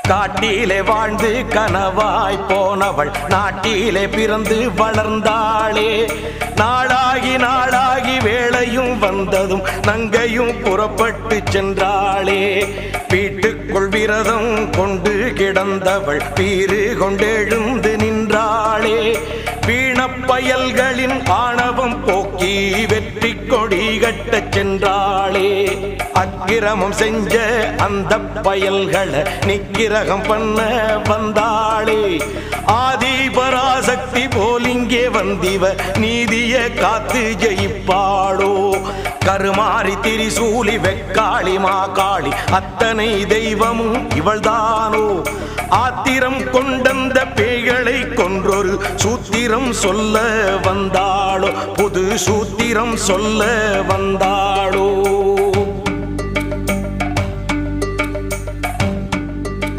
காட்டிலே வாழ்ந்து கனவாய் போனவள் நாட்டிலே பிறந்து வளர்ந்தாளே. நாளாகி வேளையும் வந்ததும் நங்கையும் புறப்பட்டு சென்றாளே. வீட்டுக்குள் விரதம் கொண்டு கிடந்தவள் பீறு கொண்டெழுந்து நின்றாளே. வீணப்பயல்களின் ஆணவம் போக்கி வெற்றி கொடி கட்டச் சென்றாளே. அக்கிரமம் செஞ்ச அந்த பயல்களை நிக்கிரகம் பண்ண வந்தாளே. ஆதி பராசக்தி போலிங்கே வந்திவ நீதிய காத்து ஜெயிப்பாளோ. கருமாறி திரிசூலி வெக்காளி மாகாளி அத்தனை தெய்வமும் இவள்தானோ. ஆத்திரம் கொண்டந்த பேய்களை கொன்றொரு சூத்திரம் சொல்ல வந்தாளோ. புது சூத்திரம் சொல்ல வந்தாளோ.